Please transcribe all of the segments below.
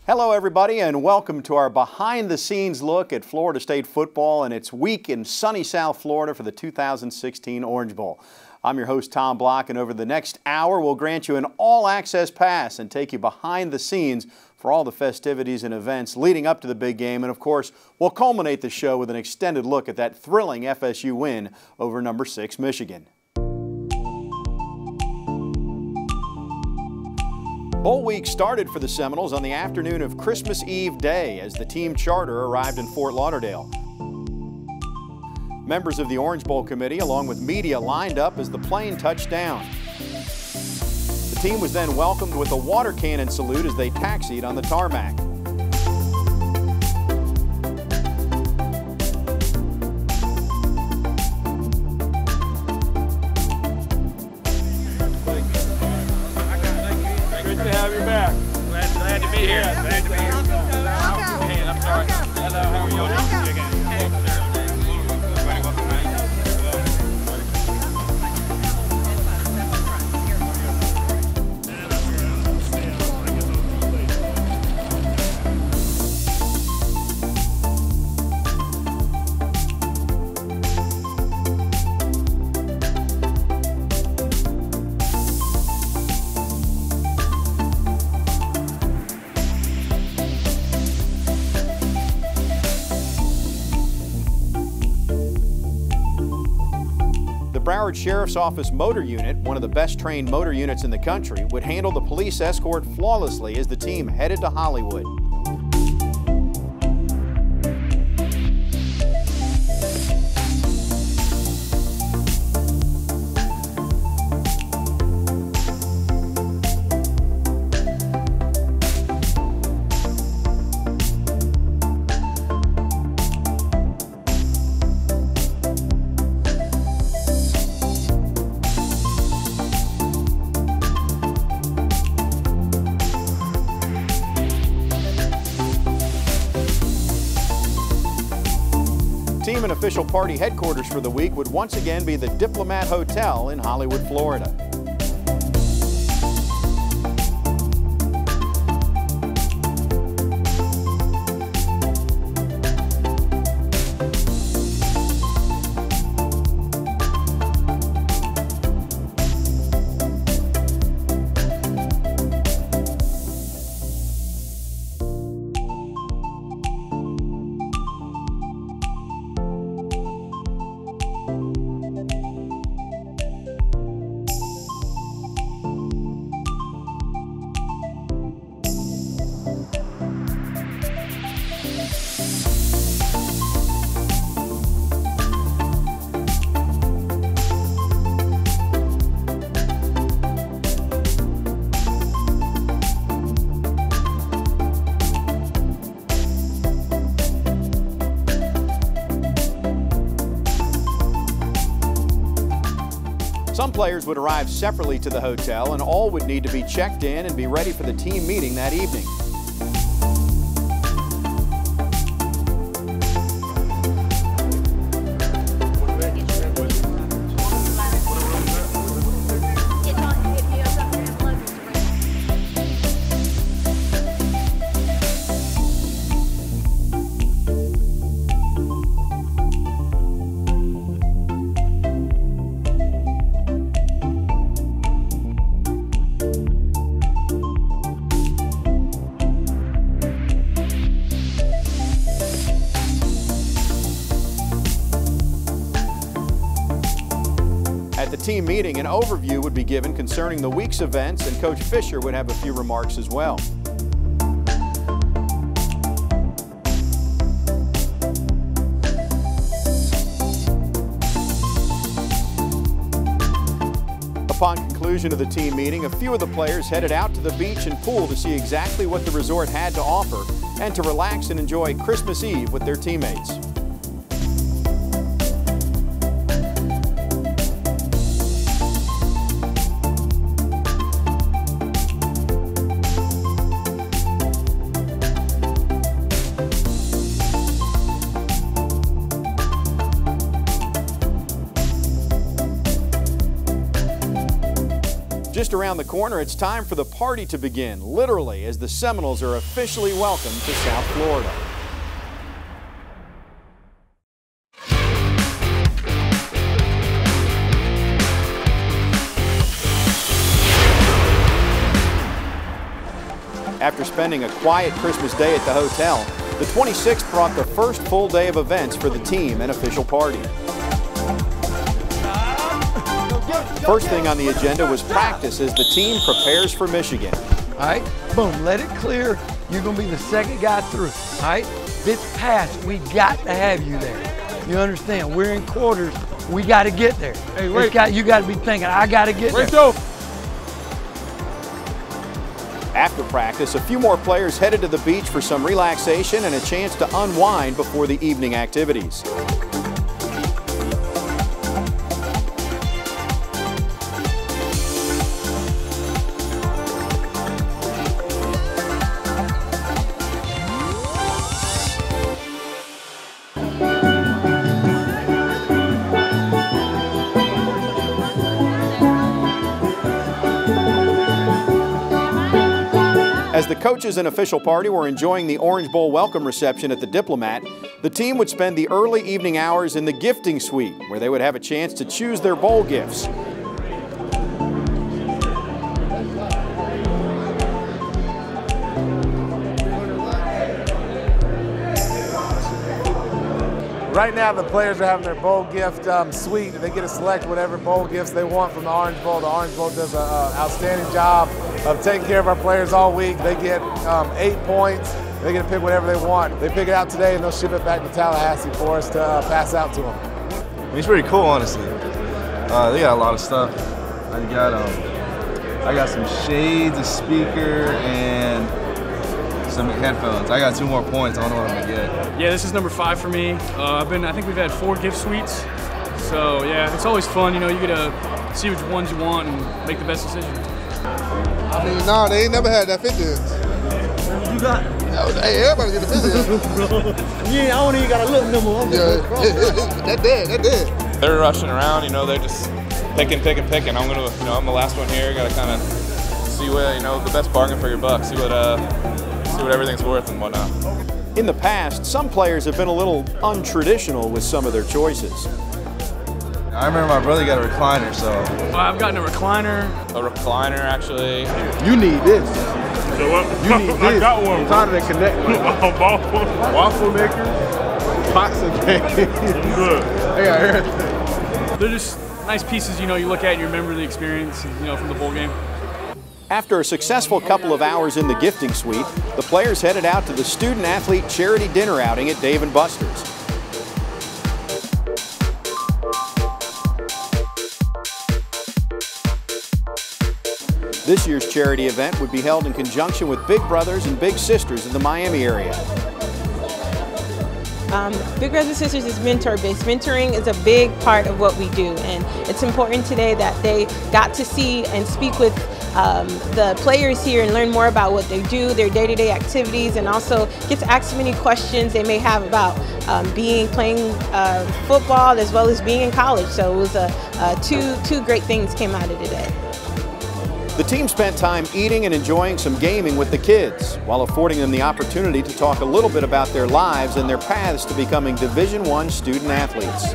Hello everybody and welcome to our behind-the-scenes look at Florida State football and its week in sunny South Florida for the 2016 Orange Bowl. I'm your host Tom Block, and over the next hour we'll grant you an all-access pass and take you behind the scenes for all the festivities and events leading up to the big game, and of course we'll culminate the show with an extended look at that thrilling FSU win over number 6 Michigan. Bowl week started for the Seminoles on the afternoon of Christmas Eve Day as the team charter arrived in Fort Lauderdale. Members of the Orange Bowl committee along with media lined up as the plane touched down. The team was then welcomed with a water cannon salute as they taxied on the tarmac. Have you back. Glad to be here. Glad to be here. Hey, I'm sorry. Hello, how are you? The Broward Sheriff's Office Motor Unit, one of the best trained motor units in the country, would handle the police escort flawlessly as the team headed to Hollywood. Team and official party headquarters for the week would once again be the Diplomat Hotel in Hollywood, Florida. Some players would arrive separately to the hotel, and all would need to be checked in and be ready for the team meeting that evening. At the team meeting, an overview would be given concerning the week's events, and Coach Fisher would have a few remarks as well. Upon conclusion of the team meeting, a few of the players headed out to the beach and pool to see exactly what the resort had to offer and to relax and enjoy Christmas Eve with their teammates. Just around the corner, it's time for the party to begin, literally, as the Seminoles are officially welcomed to South Florida. After spending a quiet Christmas day at the hotel, the 26th brought the first full day of events for the team and official party. First thing on the agenda was practice as the team prepares for Michigan. All right, boom, let it clear. You're going to be the second guy through. All right, if it's passed, we got to have you there. You understand? We're in quarters. We got to get there. Hey, wait. You got to be thinking, I got to get there. After practice, a few more players headed to the beach for some relaxation and a chance to unwind before the evening activities. As the coaches and official party were enjoying the Orange Bowl welcome reception at the Diplomat, the team would spend the early evening hours in the gifting suite, where they would have a chance to choose their bowl gifts. Right now, the players are having their bowl gift suite, and they get to select whatever bowl gifts they want from the Orange Bowl. The Orange Bowl does an outstanding job of taking care of our players all week. They get 8 points. They get to pick whatever they want. They pick it out today, and they'll ship it back to Tallahassee for us to pass out to them. It's pretty cool, honestly. They got a lot of stuff. I got some shades, a speaker, and some headphones. I got 2 more points. I don't know what I'm gonna get. Yeah, this is number 5 for me. I think we've had 4 gift suites. So yeah, it's always fun. You know, you get to see which ones you want and make the best decision. I mean, nah, they ain't never had that 50. You got? Hey, everybody get the 50. Yeah, I don't even got a little number. That dead. They're rushing around, you know, they're just picking. I'm gonna, you know, I'm the last one here. Got to kind of see what, you know, the best bargain for your buck. See what everything's worth and whatnot. In the past, some players have been a little untraditional with some of their choices. I remember my brother got a recliner, so. I've gotten a recliner. A recliner, actually. You need this. So what? You need this. I got one. I'm tired of that connect. Waffle maker, pots and cakes. Good. They got everything. They're just nice pieces, you know, you look at and you remember the experience, you know, from the bowl game. After a successful couple of hours in the gifting suite, the players headed out to the student-athlete charity dinner outing at Dave & Buster's. This year's charity event would be held in conjunction with Big Brothers and Big Sisters in the Miami area. Big Brothers and Sisters is mentor-based. Mentoring is a big part of what we do, and it's important today that they got to see and speak with the players here and learn more about what they do, their day-to-day activities, and also get to ask many questions they may have about playing football as well as being in college. So it was two great things came out of today. The team spent time eating and enjoying some gaming with the kids, while affording them the opportunity to talk a little bit about their lives and their paths to becoming Division I student athletes.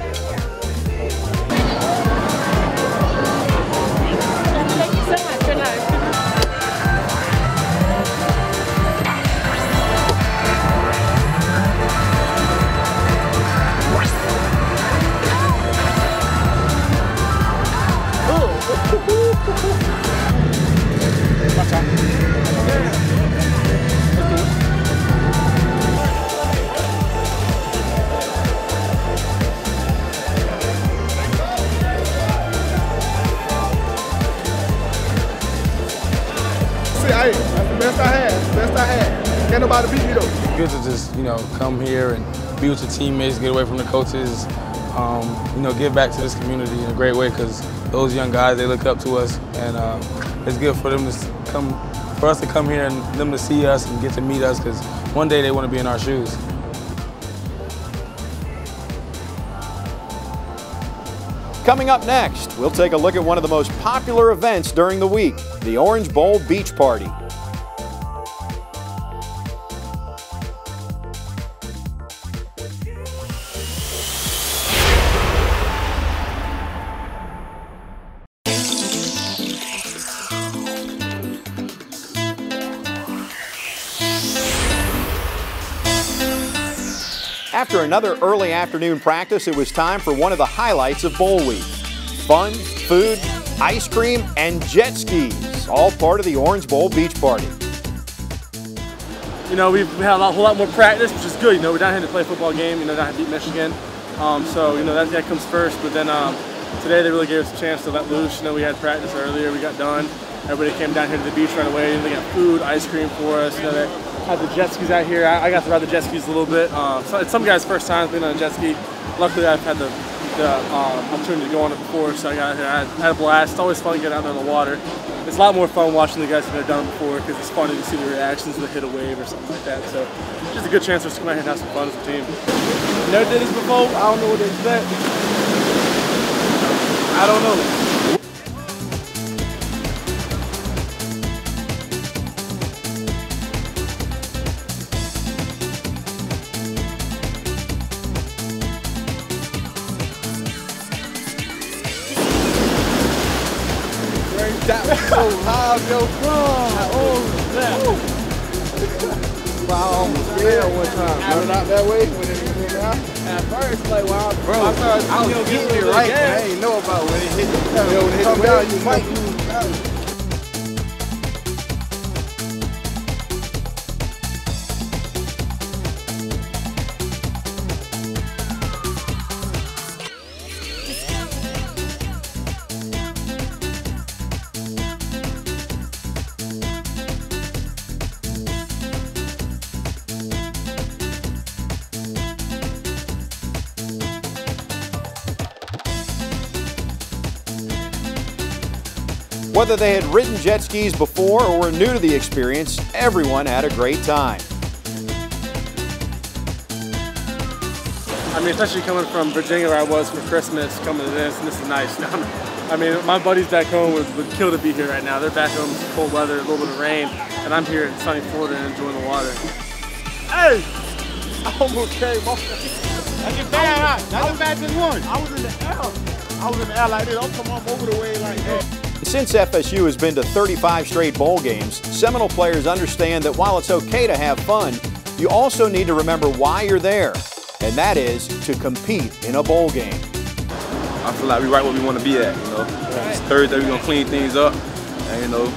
Hey, that's the best I had. Can't nobody beat me though. Good to just, you know, come here and be with your teammates, get away from the coaches, you know, give back to this community in a great way, because those young guys, they look up to us, and it's good for them to come, for us to come here and them to see us and get to meet us, because one day they want to be in our shoes. Coming up next, we'll take a look at one of the most popular events during the week, the Orange Bowl Beach Party. After another early afternoon practice, it was time for one of the highlights of Bowl Week. Fun, food, ice cream, and jet skis, all part of the Orange Bowl Beach Party. You know, we've had a whole lot more practice, which is good. You know, we're down here to play a football game, you know, down here to beat Michigan. So, you know, that comes first. But then today they really gave us a chance to let loose. You know, we had practice earlier, we got done. Everybody came down here to the beach right away. They got food, ice cream for us. You know, they had the jet skis out here. I got to ride the jet skis a little bit. So it's some guys' first time being on a jet ski. Luckily, I've had the opportunity to go on it before, so I got out here. I had a blast. It's always fun getting out there in the water. It's a lot more fun watching the guys that have done it before because it's funny to see the reactions when they hit a wave or something like that. So it's just a good chance for us to come out here and have some fun as a team. Never did this before. I don't know what to expect. I don't know. That was so high, yo, I almost fell one time. Running out that way when it went out. At first, like, wow, bro, I was getting it right, but I ain't know about when it hit the ground. When it hit the ground, you might lose balance. Whether they had ridden jet skis before or were new to the experience, everyone had a great time. I mean, especially coming from Virginia where I was for Christmas, coming to this, and this is nice. I mean, my buddies back home would kill to be here right now. They're back home in cold weather, a little bit of rain, and I'm here in sunny Florida and enjoying the water. Hey! I almost came off. That's a bad eye. That's a bad one. I was in the air. I was in the air like this. I'm coming up over the way like that. Since FSU has been to 35 straight bowl games, Seminole players understand that while it's okay to have fun, you also need to remember why you're there, and that is to compete in a bowl game. I feel like we're right where we want to be at, you know. It's Thursday, we're going to clean things up, and, you know,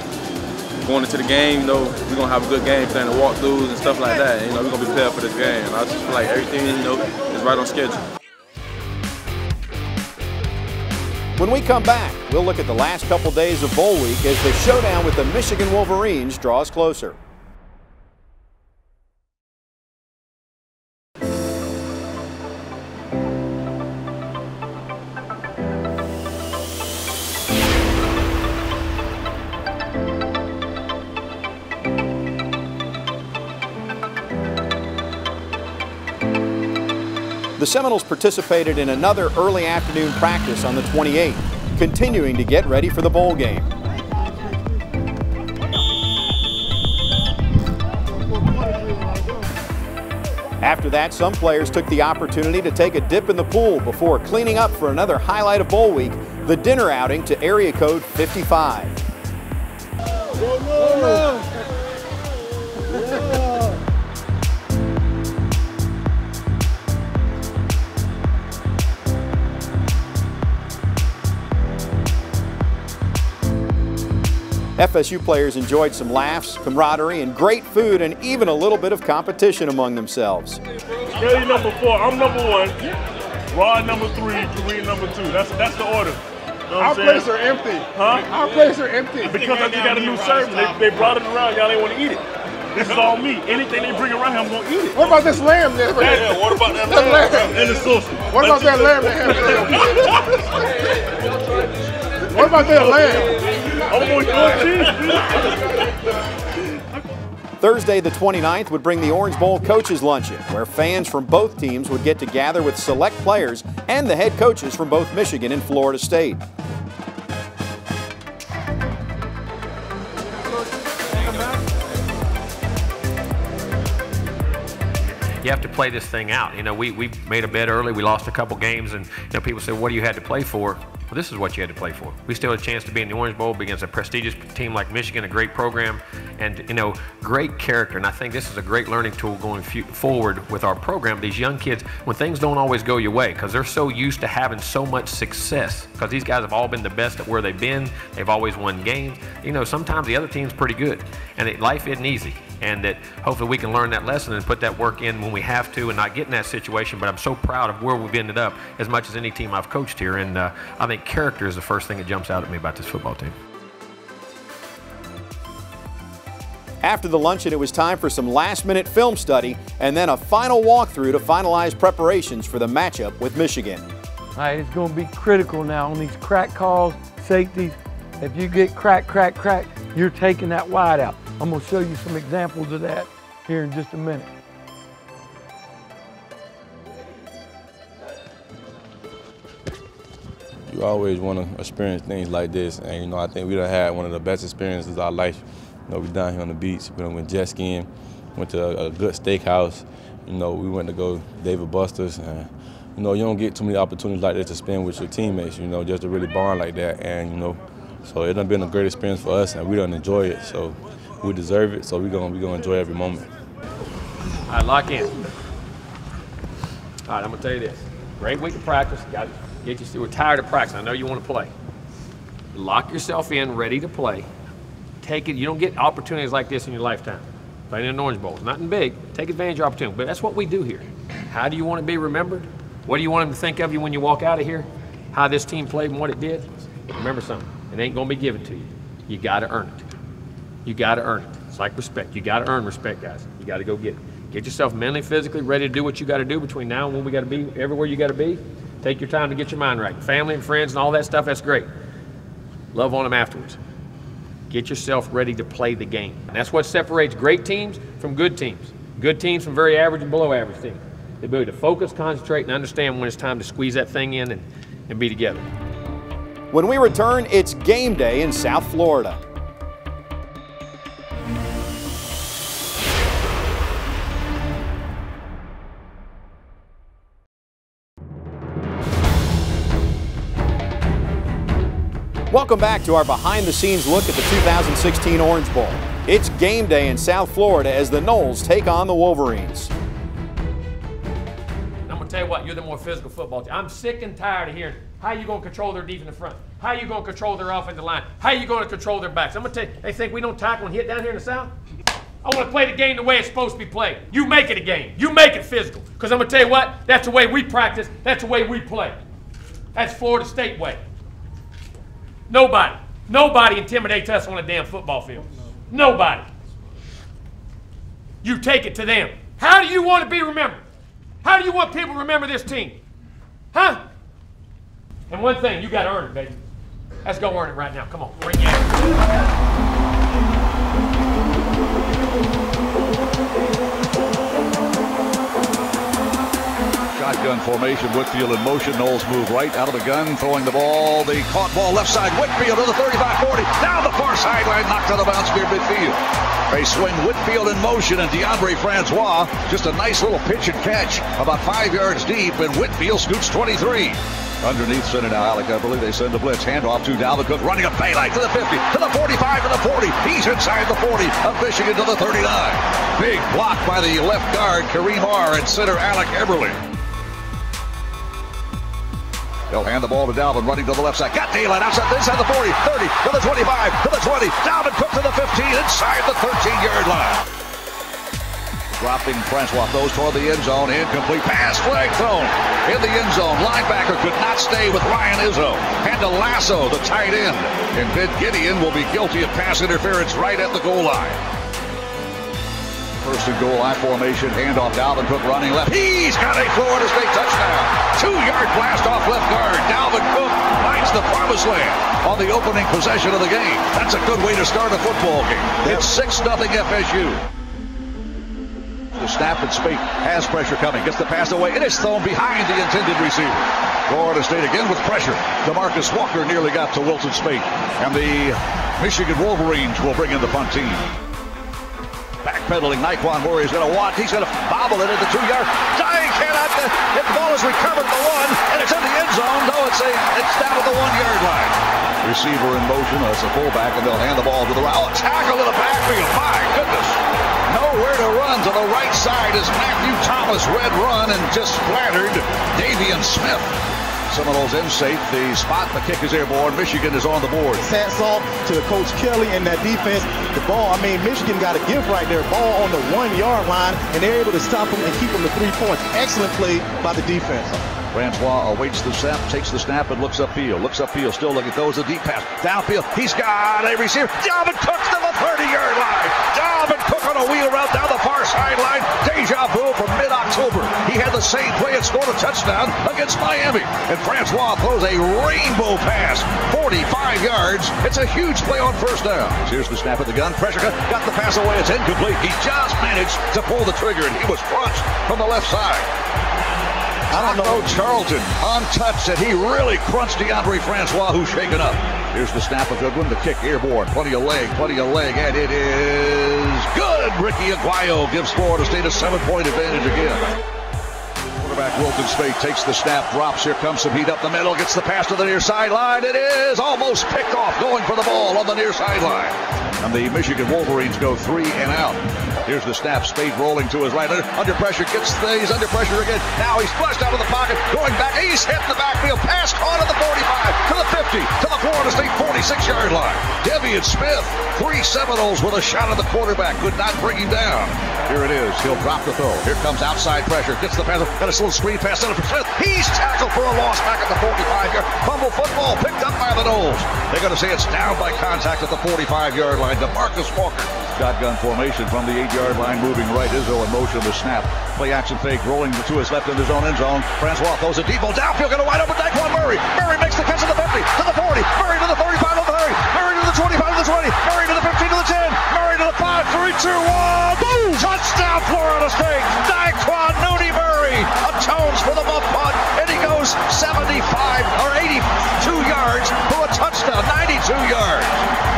going into the game, you know, we're going to have a good game plan, the walkthroughs and stuff like that, and, you know, we're going to be prepared for this game. And I just feel like everything, you know, is right on schedule. When we come back, we'll look at the last couple days of Bowl Week as the showdown with the Michigan Wolverines draws closer. The Seminoles participated in another early afternoon practice on the 28th, continuing to get ready for the bowl game. After that, some players took the opportunity to take a dip in the pool before cleaning up for another highlight of Bowl Week, the dinner outing to area code 55. FSU players enjoyed some laughs, camaraderie, and great food, and even a little bit of competition among themselves. Kelly number 4, I'm number 1, Rod number 3, Kareem number 2. That's the order. You know our plates are empty. Huh? Our plates are empty. Because I just got a new service. They brought it around. Y'all ain't want to eat it. This is all me. Anything they bring around here, I'm gonna eat it. What about this lamb there? Yeah, what about that lamb? And the sausage. What about that lamb that has What about that lamb? I'm gonna eat cheese. Thursday the 29th would bring the Orange Bowl Coaches Luncheon, where fans from both teams would get to gather with select players and the head coaches from both Michigan and Florida State. You have to play this thing out. You know, we made a bet early. We lost a couple games, and people say, "What do you had to play for?" Well, this is what you had to play for. We still had a chance to be in the Orange Bowl against a prestigious team like Michigan, a great program, and great character. And I think this is a great learning tool going forward with our program. These young kids, when things don't always go your way, because they're so used to having so much success, because these guys have all been the best at where they've been. They've always won games. Sometimes the other team's pretty good, and life isn't easy. And that hopefully we can learn that lesson and put that work in when we have to and not get in that situation. But I'm so proud of where we've ended up as much as any team I've coached here. And I think character is the first thing that jumps out at me about this football team. After the luncheon, it was time for some last-minute film study and then a final walkthrough to finalize preparations for the matchup with Michigan. All right, it's going to be critical now on these crack calls, safeties. If you get crack, you're taking that wide out. I'm going to show you some examples of that here in just a minute. You always want to experience things like this, and I think we done had one of the best experiences of our life. We down here on the beach, we went jet skiing, went to a good steakhouse. We went to go David Buster's, and you don't get too many opportunities like this to spend with your teammates. Just to really bond like that, and so it done been a great experience for us, and we done enjoy it. So we deserve it. So we're gonna enjoy every moment. All right, lock in. All right, I'm gonna tell you this. Great week of practice. We're tired of practice. I know you want to play. Lock yourself in, ready to play. Take it. You don't get opportunities like this in your lifetime. Playing in an Orange Bowl, nothing big. Take advantage of your opportunity. But that's what we do here. How do you want to be remembered? What do you want them to think of you when you walk out of here? How this team played and what it did? Remember something. It ain't gonna be given to you. You gotta earn it. You gotta earn it. It's like respect. You gotta earn respect, guys. You gotta go get it. Get yourself mentally, physically ready to do what you gotta do between now and when we gotta be, everywhere you gotta be. Take your time to get your mind right. Family and friends and all that stuff, that's great. Love on them afterwards. Get yourself ready to play the game. And that's what separates great teams from good teams. Good teams from very average and below average teams. The ability to focus, concentrate, and understand when it's time to squeeze that thing in and be together. When we return, it's game day in South Florida. Welcome back to our behind-the-scenes look at the 2016 Orange Bowl. It's game day in South Florida as the Noles take on the Wolverines. I'm going to tell you what, you're the more physical football team. I'm sick and tired of hearing how you going to control their defensive front, how you going to control their offensive line, how you going to control their backs. I'm going to tell you, they think we don't tackle and hit down here in the South? I want to play the game the way it's supposed to be played. You make it a game. You make it physical. Because I'm going to tell you what, that's the way we practice, that's the way we play. That's Florida State way. Nobody intimidates us on a damn football field. Nobody. You take it to them. How do you want to be remembered? How do you want people to remember this team? Huh? And one thing, you got to earn it, baby. Let's go earn it right now. Come on, bring it. Shotgun formation, Whitfield in motion. Knowles move right out of the gun, throwing the ball. The caught ball left side. Whitfield to the 35-40. Down the far sideline, knocked out of bounds near midfield. They swing Whitfield in motion, and DeAndre Francois, just a nice little pitch and catch, about 5 yards deep, and Whitfield scoots 23. Underneath, send it now, Alec. I believe they send the blitz. Handoff to Dalvin Cook, running a payline to the 50, to the 45, to the 40. He's inside the 40 of Michigan to the 39. Big block by the left guard, Kareem R, and center Alec Eberle. They'll hand the ball to Dalvin, running to the left side. Got daylight outside the 40, 30, to the 25, to the 20. Dalvin Cook to the 15, inside the 13-yard line. Dropping Francois throws toward the end zone. Incomplete pass, flag thrown in the end zone. Linebacker could not stay with Ryan Izzo. Had to lasso the tight end. And Ben Gideon will be guilty of pass interference right at the goal line. First and goal line formation, handoff, Dalvin Cook running left. He's got a Florida State touchdown. 2-yard blast off left guard. Dalvin Cook finds the promised land on the opening possession of the game. That's a good way to start a football game. It's 6-0 FSU. the snap, and Spate has pressure coming. Gets the pass away. It is thrown behind the intended receiver. Florida State again with pressure. DeMarcus Walker nearly got to Wilton Spate. And the Michigan Wolverines will bring in the punt team. Backpedaling, Naquan Murray is going to watch. He's going to bobble it at the 2-yard. He cannot. The ball is recovered at the 1, and it's in the end zone. No, it's down at the 1-yard line. Receiver in motion as a fullback, and they'll hand the ball to the right. Oh, tackle in the backfield. My goodness. Nowhere to run to the right side as Matthew Thomas red run and just flattered Davian Smith. Seminoles in safe. The spot, the kick is airborne. Michigan is on the board. Hats off to Coach Kelly and that defense. The ball, I mean, Michigan got a gift right there. Ball on the 1-yard line, and they're able to stop them and keep them to 3 points. Excellent play by the defense. Francois awaits the snap, takes the snap, and looks upfield. Looks upfield, still looking, throws a deep pass. Downfield, he's got a receiver. Dalvin Cook to the 30-yard line. Dalvin Cook on a wheel route down the far sideline. Deja vu from mid-October. He had the same play and scored a touchdown against Miami. And Francois throws a rainbow pass, 45 yards. It's a huge play on first down. Here's the snap at the gun. Pressure cut, got the pass away. It's incomplete. He just managed to pull the trigger, and he was crunched from the left side. I don't know. Charlton untouched, and he really crunched DeAndre Francois, who's shaken up. Here's the snap, a good one. The kick airborne. Plenty of leg, and it is good. Ricky Aguayo gives Florida State a 7-point advantage again. Quarterback Wilton Spate takes the snap, drops. Here comes some heat up the middle, gets the pass to the near sideline. It is almost picked off, going for the ball on the near sideline. And the Michigan Wolverines go 3 and out. Here's the snap, Spade rolling to his right. Under pressure, he's under pressure again. Now he's flushed out of the pocket, going back. He's hit the backfield. Pass caught at the 45, to the 50, to the Florida State 46-yard line. Devian Smith, 3 Seminoles with a shot at the quarterback. Could not bring him down. Here it is. He'll drop the throw. Here comes outside pressure. Gets the pass. Got a little screen pass center for Smith. He's tackled for a loss back at the 45-yard. Fumble football picked up by the Noles. They're going to say it's down by contact at the 45-yard line. DeMarcus Walker. Shotgun formation from the 8-yard line, moving right. Izzo in motion, the snap. Play action fake, rolling to his left in his own end zone. Francois throws a deep ball downfield, going to wide open Naquan Murray. Murray makes the catch at the 50, to the 40. Murray to the 35, to the 30. Murray to the 25, to the 20. Murray to the 15, to the 10. Murray to the 5, 3, 2, 1. Boom! Touchdown, Florida State. Naquan Mooney Murray atones for the muff punt, and he goes 75 or 82 yards for a touchdown. 92 yards.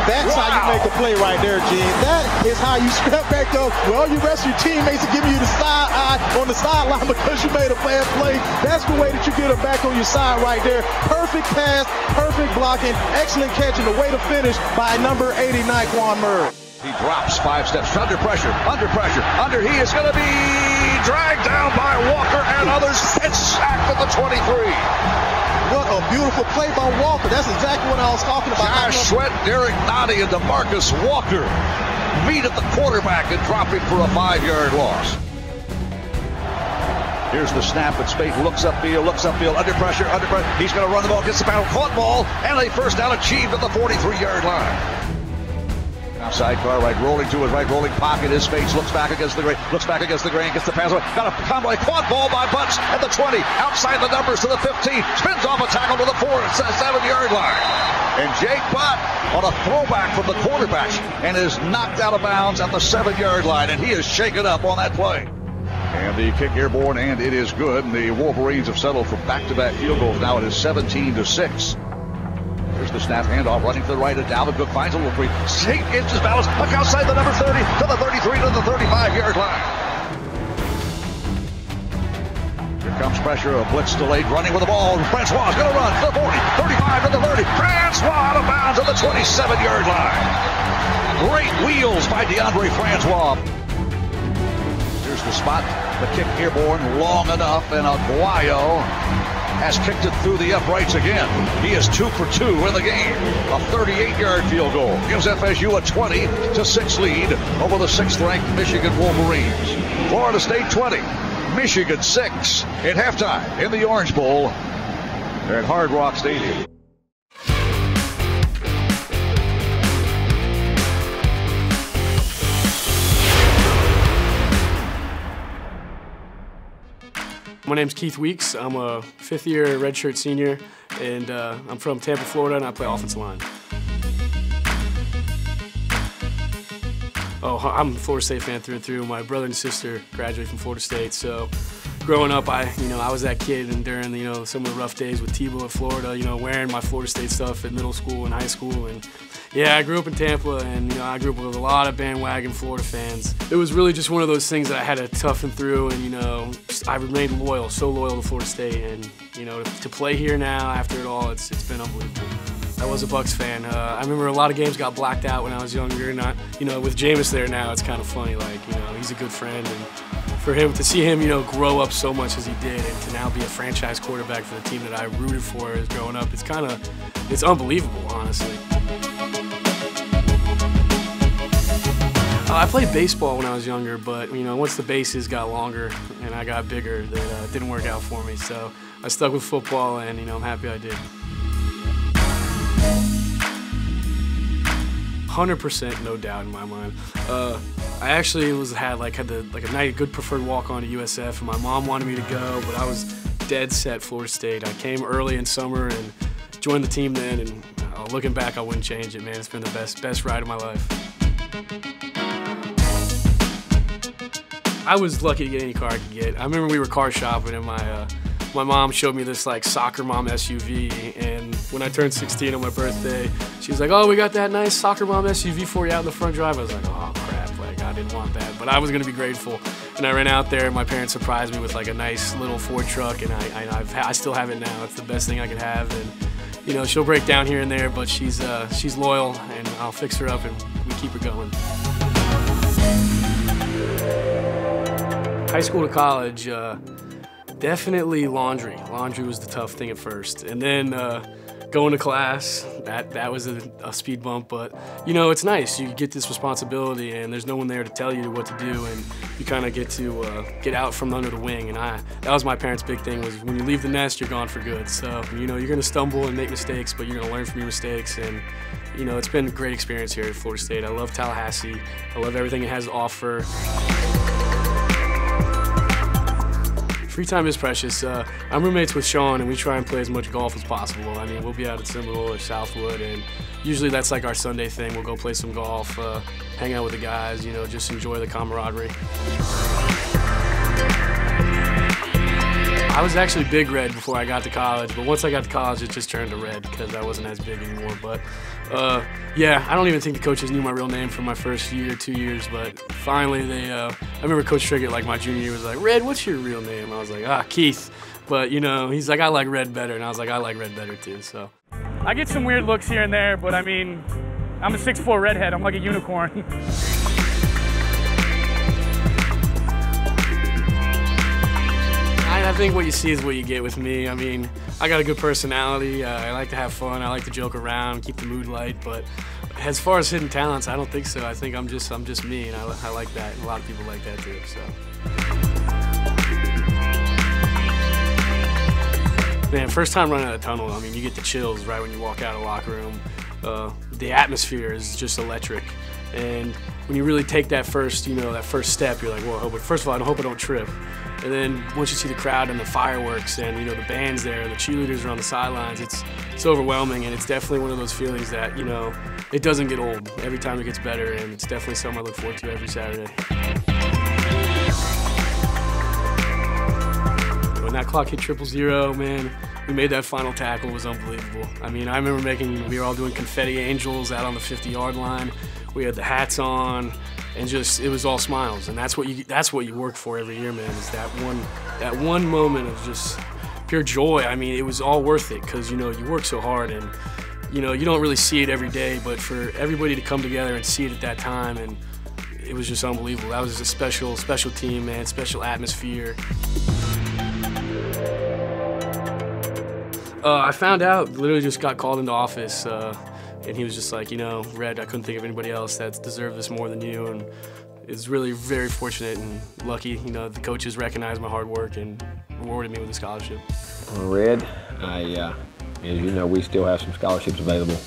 That's how you make the play right there, Gene. That is how you step back up. Well, you rest your teammates and give you the side eye on the sideline because you made a bad play. That's the way that you get them back on your side right there. Perfect pass, perfect blocking, excellent catch, and the way to finish by number 80, Naquan Murray. He drops 5 steps, under pressure, he is going to be dragged down by Walker and others, and sacked at the 23. What a beautiful play by Walker. That's exactly what I was talking about. Josh Sweat, Derek Noddy, and DeMarcus Walker meet at the quarterback and drop him for a 5-yard loss. Here's the snap, and Spate looks upfield, under pressure. He's going to run the ball, gets the battle, caught ball, and a first down achieved at the 43-yard line. Outside car right, rolling to his right, rolling pocket. His face looks back against the grain, gets the pass away. Got a convoy, caught ball by Butts at the 20, outside the numbers to the 15, spins off a tackle to the 7-yard line. And Jake Butt on a throwback from the quarterback and is knocked out of bounds at the 7-yard line, and he is shaken up on that play. And the kick airborne, and it is good. And the Wolverines have settled for back-to-back field goals. Now it is 17-6. Here's the snap, handoff, running to the right, and Dalvin Cook finds a little free. 8 inches balance, back outside the number 30, to the 33, to the 35-yard line. Here comes pressure, a blitz delayed, running with the ball. Francois is going to run to the 40, 35 to the 30. Francois out of bounds at the 27-yard line. Great wheels by DeAndre Francois. Here's the spot, the kick airborne, long enough, and Aguayo has kicked it through the uprights again. He is 2 for 2 in the game. A 38-yard field goal gives FSU a 20-6 lead over the 6th-ranked Michigan Wolverines. Florida State 20, Michigan 6 at halftime in the Orange Bowl at Hard Rock Stadium. My name's Keith Weeks. I'm a 5th-year redshirt senior, and I'm from Tampa, Florida, and I play offensive line. Oh, I'm a Florida State fan through and through. My brother and sister graduated from Florida State, so growing up, I was that kid, and during some of the rough days with Tebow at Florida, wearing my Florida State stuff in middle school and high school, and yeah, I grew up in Tampa, and I grew up with a lot of bandwagon Florida fans. It was really just one of those things that I had to toughen through, and I remained loyal, so loyal to Florida State, and to play here now after it all, it's been unbelievable. I was a Bucs fan. I remember a lot of games got blacked out when I was younger. Not, with Jameis there now, it's kind of funny. Like, he's a good friend, and for him to see him, grow up so much as he did, and to now be a franchise quarterback for the team that I rooted for as growing up, it's unbelievable, honestly. I played baseball when I was younger, but once the bases got longer and I got bigger, that didn't work out for me. So I stuck with football, and I'm happy I did. 100% no doubt in my mind. I actually had a good preferred walk on to USF, and my mom wanted me to go, but I was dead set Florida State. I came early in summer and joined the team then, and looking back, I wouldn't change it, man. It's been the best ride of my life. I was lucky to get any car I could get. I remember we were car shopping, and my mom showed me this soccer mom SUV, and when I turned 16 on my birthday, she was like, "Oh, we got that nice soccer mom SUV for you out in the front drive." I was like, "Oh crap, I didn't want that," but I was gonna be grateful. And I ran out there, and my parents surprised me with a nice little Ford truck, and I still have it now. It's the best thing I could have, and she'll break down here and there, but she's loyal, and I'll fix her up, and we keep her going. High school to college, definitely laundry. Laundry was the tough thing at first. And then going to class, that was a speed bump, but it's nice. You get this responsibility, and there's no one there to tell you what to do, and you kind of get to get out from under the wing. And that was my parents' big thing, was when you leave the nest, you're gone for good. So, you're gonna stumble and make mistakes, but you're gonna learn from your mistakes. And it's been a great experience here at Florida State. I love Tallahassee. I love everything it has to offer. Free time is precious. I'm roommates with Sean, and we try and play as much golf as possible. I mean, we'll be out at Seminole or Southwood, and usually that's our Sunday thing. We'll go play some golf, hang out with the guys, just enjoy the camaraderie. I was actually big red before I got to college, but once I got to college, it just turned to red because I wasn't as big anymore. But yeah, I don't even think the coaches knew my real name for my first year, 2 years, but finally I remember Coach Triggett, my junior year, was like, "Red, what's your real name?" I was like, Keith. But he's like, "I like red better," and I was like, "I like red better too," so. I get some weird looks here and there, but I mean, I'm a 6'4" redhead, I'm like a unicorn. I think what you see is what you get with me. I mean, I got a good personality. I like to have fun. I like to joke around, keep the mood light. But as far as hidden talents, I don't think so. I think I'm just me, and I like that. And a lot of people like that too. So, man, first time running out of the tunnel. I mean, you get the chills right when you walk out of the locker room. The atmosphere is just electric, and when you really take that first step, you're like, "Whoa!" But first of all, I hope I don't trip. And then once you see the crowd and the fireworks and the band's there and the cheerleaders are on the sidelines, it's overwhelming, and it's definitely one of those feelings that it doesn't get old. Every time it gets better, and it's definitely something I look forward to every Saturday. When that clock hit 0-0, man, we made that final tackle. It was unbelievable. I mean, I remember we were all doing confetti angels out on the 50-yard line. We had the hats on, and it was all smiles. And that's what you work for every year, man, is that one moment of just pure joy. I mean, it was all worth it, because you work so hard, and you don't really see it every day, but for everybody to come together and see it at that time, and it was just unbelievable. That was a special team, man, special atmosphere. I found out, literally just got called into office, and he was just like, Red, I couldn't think of anybody else that's deserved this more than you, and it's really very fortunate and lucky. The coaches recognized my hard work and rewarded me with a scholarship. Red, as you know, we still have some scholarships available,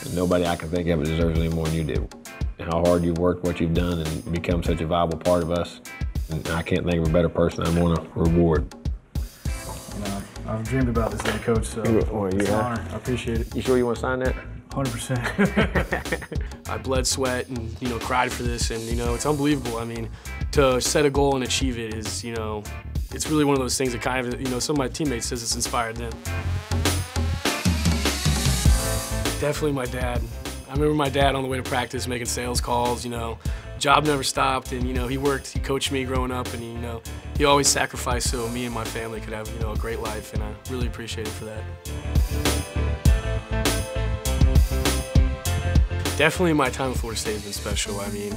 and nobody I can think of deserves any more than you do. And how hard you've worked, what you've done, and become such a viable part of us. And I can't think of a better person I want to reward. I've dreamed about this day, Coach, so it's an honor. I appreciate it. You sure you want to sign that? 100%. I bled, sweat, and cried for this, and it's unbelievable. I mean, to set a goal and achieve it is, it's really one of those things that kind of, some of my teammates says it's inspired them. Definitely my dad. I remember my dad on the way to practice making sales calls. Job never stopped, and he worked. He coached me growing up, and he always sacrificed so me and my family could have a great life, and I really appreciate it for that. Definitely my time at Florida State has been special. I mean,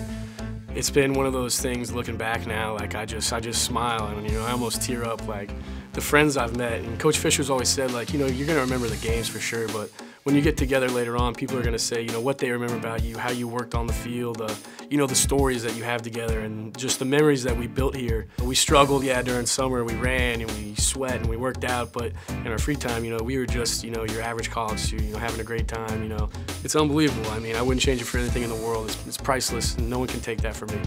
it's been one of those things looking back now, like I just smile, and I almost tear up. Like the friends I've met, and Coach Fisher's always said, like, you're gonna remember the games for sure, but when you get together later on, people are gonna say, what they remember about you, how you worked on the field, the stories that you have together, and just the memories that we built here. We struggled, yeah, during summer. We ran and we sweat and we worked out, but in our free time, we were just, your average college student, having a great time. It's unbelievable. I mean, I wouldn't change it for anything in the world. It's priceless, and no one can take that from me.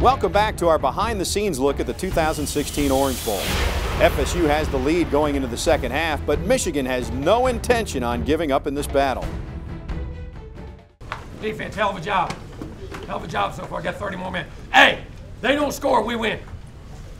Welcome back to our behind-the-scenes look at the 2016 Orange Bowl. FSU has the lead going into the second half, but Michigan has no intention on giving up in this battle. Defense, hell of a job. Hell of a job so far. Got 30 more minutes. Hey, they don't score, we win.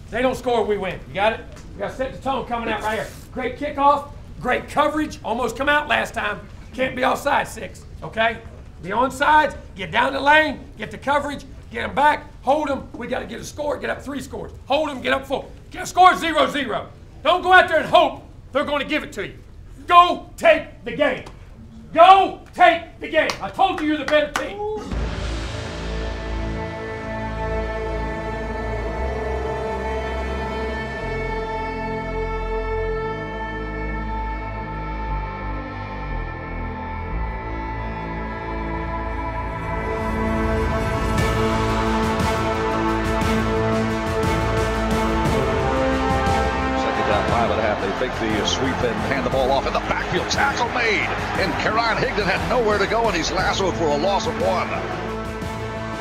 They don't score, we win. You got it? You got to set the tone coming out right here. Great kickoff, great coverage. Almost come out last time. Can't be offside 6, okay? Be on sides, get down the lane, get the coverage, get them back, hold them. We got to get a score, get up 3 scores. Hold them, get up 4. Get a score 0-0. Don't go out there and hope they're going to give it to you. Go take the game. Go take the game. I told you you're the better team. The sweep and hand the ball off in the backfield. Tackle made. And Karan Higdon had nowhere to go, and he's lassoed for a loss of 1.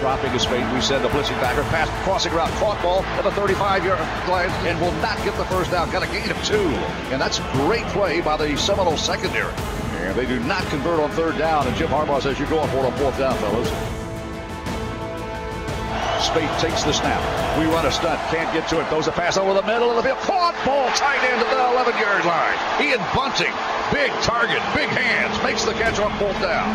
Dropping his feet, we said the blitzing backer. Pass, crossing route, caught ball at the 35-yard line, and will not get the first down. Got a gain of 2. And that's great play by the Seminole secondary. And they do not convert on 3rd down, and Jim Harbaugh says you're going for it on 4th down, fellas. Spate takes the snap. We run a stunt. Can't get to it. Throws a pass over the middle of the field. Caught ball tight end to the 11-yard line. Ian Bunting. Big target. Big hands. Makes the catch on 4th down.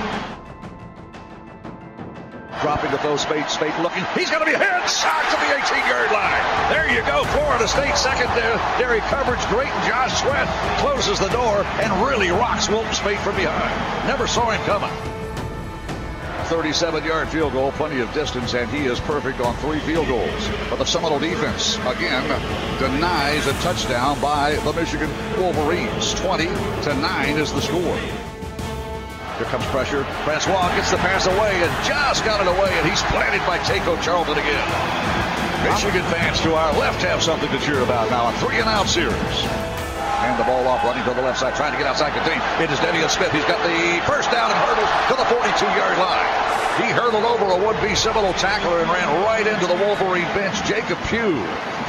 Dropping to throw Spate. Spate looking. He's going to be hit. Shot to the 18-yard line. There you go. Florida State secondary coverage. Great. And Josh Sweat closes the door and really rocks Wilton Spate from behind. Never saw him coming. 37-yard field goal, plenty of distance, and he is perfect on 3 field goals. But the Seminole defense, again, denies a touchdown by the Michigan Wolverines. 20-9 is the score. Here comes pressure. Francois gets the pass away and just got it away, and he's planted by Taco Charlton again. Michigan fans to our left have something to cheer about now. A 3-and-out series. And the ball off, running to the left side, trying to get outside contain. It is Devian Smith. He's got the first down and hurdles to the 42-yard line. He hurdled over a would-be Seminole tackler and ran right into the Wolverine bench. Jacob Pugh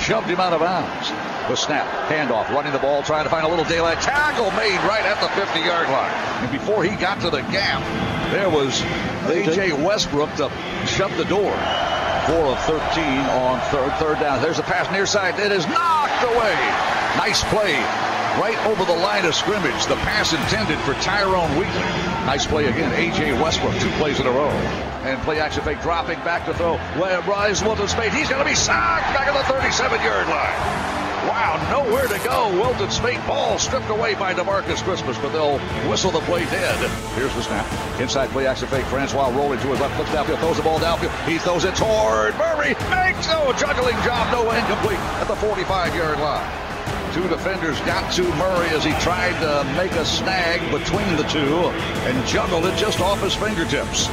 shoved him out of bounds. The snap, handoff, running the ball, trying to find a little daylight. Tackle made right at the 50-yard line. And before he got to the gap, there was A.J. Westbrook to shut the door. 4 of 13 on third down. There's a pass near side. It is knocked away. Nice play. Right over the line of scrimmage. The pass intended for Tyrone Wheatley. Nice play again. A.J. Westbrook, 2 plays in a row. And play action fake, dropping back to throw. Rise Wilton Spate. He's going to be sacked back at the 37-yard line. Wow, nowhere to go. Wilton Spate, ball stripped away by DeMarcus Christmas, but they'll whistle the play dead. Here's the snap. Inside play action fake. Francois rolling to his left, flips downfield, throws the ball downfield. He throws it toward Murray. Makes juggling job, no incomplete at the 45-yard line. 2 defenders got to Murray as he tried to make a snag between the 2 and juggled it just off his fingertips.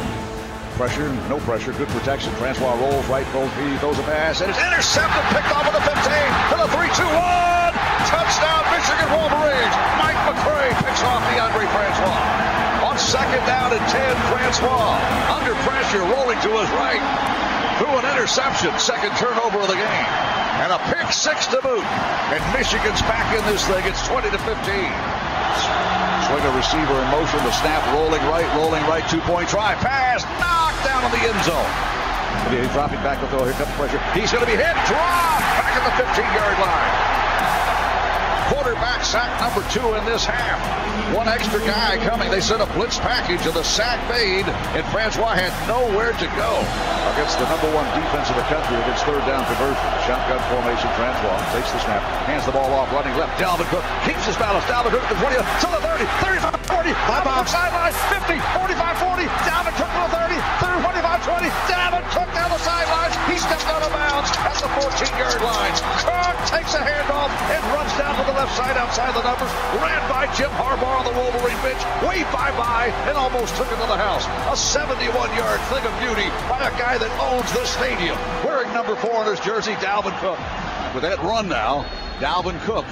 Pressure, no pressure, good protection. Francois rolls right, he throws a pass, and it's intercepted, picked off at the 15 to the 3-2-1. Touchdown, Michigan Wolverines. Mike McCray picks off DeAndre Francois. On second down and 10. Francois under pressure, rolling to his right. Through an interception, second turnover of the game. And a pick six to boot. And Michigan's back in this thing. It's 20-15. Swing a receiver in motion. The snap rolling right. 2-point try. Pass. Knocked down in the end zone. He's dropping back the throw. Here comes pressure. He's going to be hit. Drop. Back at the 15-yard line. Quarterback sack number 2 in this half. One extra guy coming. They sent a blitz package and the sack made, and Francois had nowhere to go against the number 1 defense in the country against third down conversion. Shotgun formation. Francois takes the snap, hands the ball off, running left. Dalvin Cook keeps his balance. Dalvin Cook to the 20, to the 30, 35, 40, Dalvin sideline, 50, 45, 40, Dalvin Cook to the 30, 35, 20, Dalvin Cook down the sidelines. He stepped out of bounds at the 14-yard line. Cook takes a handoff and runs down to the left side outside the numbers. Ran by Jim Harbaugh on the Wolverine bench. Way by and almost took it to the house. A 71-yard thing of beauty by a guy that owns this stadium. Wearing number 4 in his jersey, Dalvin Cook. With that run now, Dalvin Cook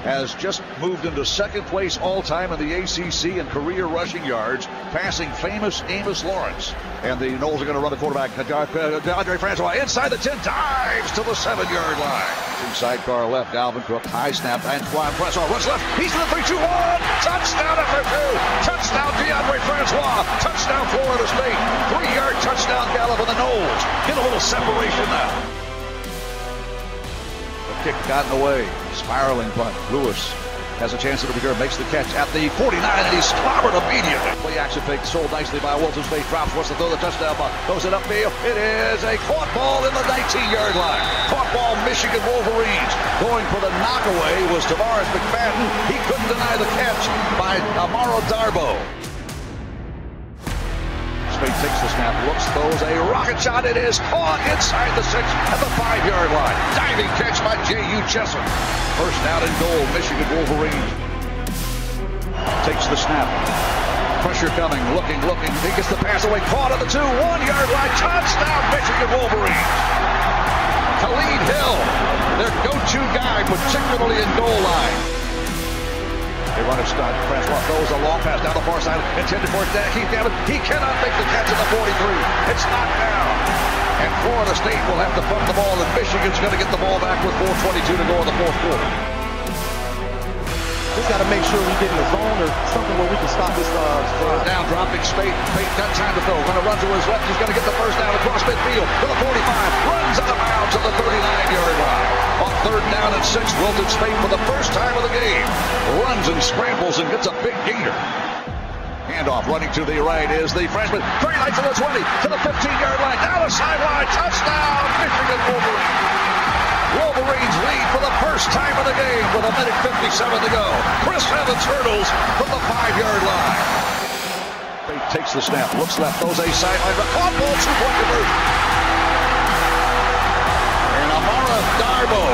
has just moved into second place all-time in the ACC in career rushing yards, passing famous Amos Lawrence. And the Noles are going to run the quarterback. Andre Francois inside the 10, dives to the 7-yard line. Sidecar left, Dalvin Cook, high snap, Antoine Francois runs left, he's to the 3-2-1, touchdown after 2, touchdown DeAndre Francois, touchdown Florida State, 3-yard touchdown gallop of the Noles. Get a little separation now. The kick gotten away, spiraling punt, Lewis has a chance to be here, makes the catch at the 49, and he's clobbered immediately. Play action fake, sold nicely by Wilson State, drops, wants to throw the touchdown ball, throws it upfield. It is a caught ball in the 19-yard line. Caught ball, Michigan Wolverines. Going for the knockaway was Tavares McFadden. He couldn't deny the catch by Amaro Darbo. Spade takes the snap, looks, throws a rocket shot. It is caught inside the 6 at the 5-yard line. Diving catch by J.U. Jessup. First down and goal, Michigan Wolverines. Takes the snap. Pressure coming, looking. He gets the pass away, caught on the 2, 1-yard line. Touchdown, Michigan Wolverines. Khalid Hill, their go-to guy, particularly in goal line. They run a stunt. Francois throws a long pass down the far side, intended for Keith Gavin. He cannot make the catch at the 43. It's knocked down. And Florida State will have to punt the ball, and Michigan's going to get the ball back with 4:22 to go in the fourth quarter. Just got to make sure we get in the zone or something where we can stop this down, dropping Spade. Spade got time to throw. Going to run to his left. He's going to get the first down across midfield to the 45. Runs out of bounds to the 39-yard line. On third down and 6, Wilton Spade for the first time of the game runs and scrambles and gets a big gainer. Handoff running to the right is the freshman. Very light to the 20, to the 15-yard line, down the sideline, touchdown, Michigan Wolverines. Wolverines lead for the first time of the game with 1:57 to go. Chris Evans hurdles from the 5-yard line. He takes the snap, looks left, throws a sideline, caught ball, 2-point conversion. And Amara Darbo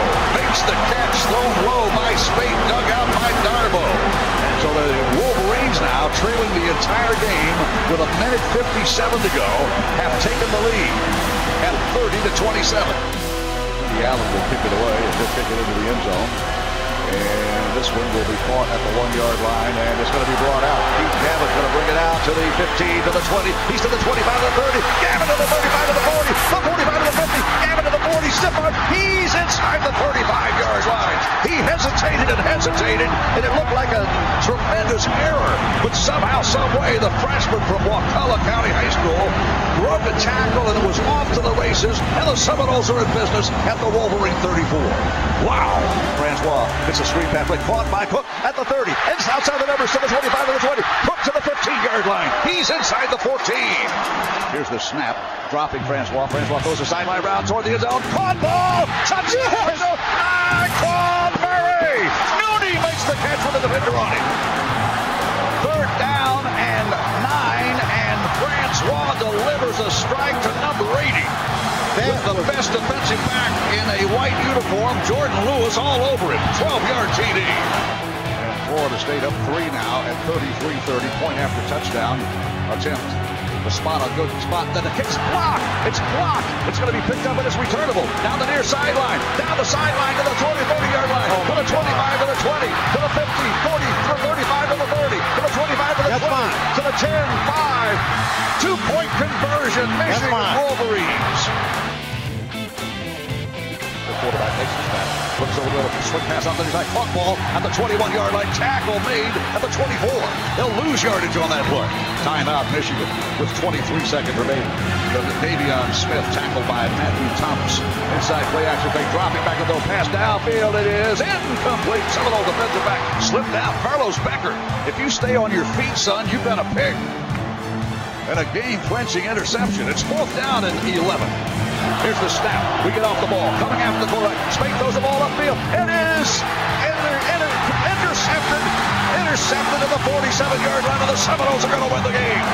makes the catch, thrown low by Spade, dug out by Darbo. So the Wolverines now, trailing the entire game with 1:57 to go, have taken the lead at 30-27. Allen will kick it away and just kick it into the end zone. And this one will be caught at the 1-yard line, and it's going to be brought out. Keith Gavin's going to bring it out to the 15, to the 20. He's to the 25, to the 30. Gavin to the 35, to the 40. The 45 to the 50. Gavin to the 40. Stiff arm. He's inside the 35-yard line. He hesitated, and it looked like a tremendous error. But somehow, some way, the freshman from Wakulla County High School broke a tackle, and it was off to the races. And the Seminoles are in business at the Wolverine 34. Wow. Francois gets a screen pass, caught by Cook at the 30. It's outside the numbers to the 25 to the 20. Cook to the 15-yard line. He's inside the 14. Here's the snap. Dropping Francois. Francois throws a sideline route toward the end zone. Caught ball. Touchdown. Quan Murray. Mooney makes the catch with the defender on him. Third down and 9, and Francois delivers a strike to number 80. With the best defensive back in a white uniform, Jordan Lewis all over it. 12-yard TD. And Florida State up 3 now at 33-30. Point after touchdown attempt. The spot, a good spot. Then the kick's blocked. It's blocked. It's going to be picked up and it's returnable. Down the near sideline. Down the sideline to the 30-yard line. To the 25 to the 20. To the 50, 40, to the 35 to the 30. To the 25 to the 20, to the 10, 5. 2-point conversion, Michigan Wolverines. The quarterback makes the snap. Looks over the swing pass on the inside. Caught ball at the 21-yard line. Tackle made at the 24. They'll lose yardage on that play. Timeout, Michigan, with 23 seconds remaining. Davion Smith tackled by Matthew Thomas. Inside play action fake, dropping back and throw pass downfield. It is incomplete. Seminole defensive back slipped down. Carlos Becker. If you stay on your feet, son, you've got a pick. And a game-clinching interception. It's 4th down and 11. Here's the snap. We get off the ball. Coming after the quarterback. Spade throws the ball upfield. It is intercepted. Intercepted at the 47-yard line, and the Seminoles are going to win the game.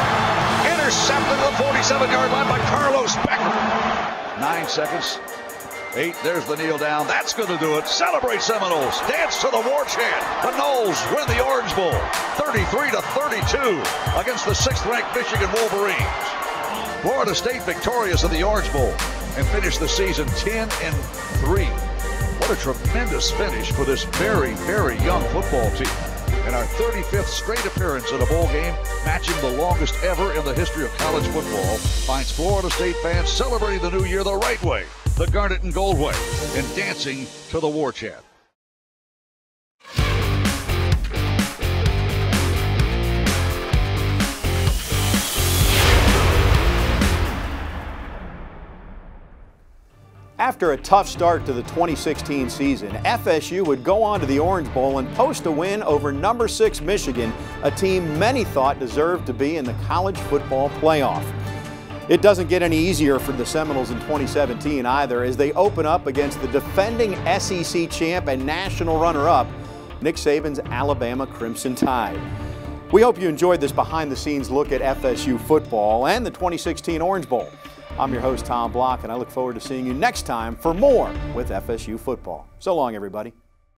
Intercepted at the 47-yard line by Carlos Becker. 9 seconds. 8. There's the kneel down. That's going to do it. Celebrate, Seminoles. Dance to the war chant. The Noles win the Orange Bowl, 33-32 against the 6th-ranked Michigan Wolverines. Florida State victorious in the Orange Bowl and finished the season 10-3. What a tremendous finish for this very, very young football team. And our 35th straight appearance in a bowl game, matching the longest ever in the history of college football, finds Florida State fans celebrating the new year the right way, the garnet and gold way, and dancing to the war chant. After a tough start to the 2016 season, FSU would go on to the Orange Bowl and post a win over number 6 Michigan, a team many thought deserved to be in the college football playoff. It doesn't get any easier for the Seminoles in 2017 either, as they open up against the defending SEC champ and national runner-up, Nick Saban's Alabama Crimson Tide. We hope you enjoyed this behind-the-scenes look at FSU football and the 2016 Orange Bowl. I'm your host, Tom Block, and I look forward to seeing you next time for more with FSU football. So long, everybody.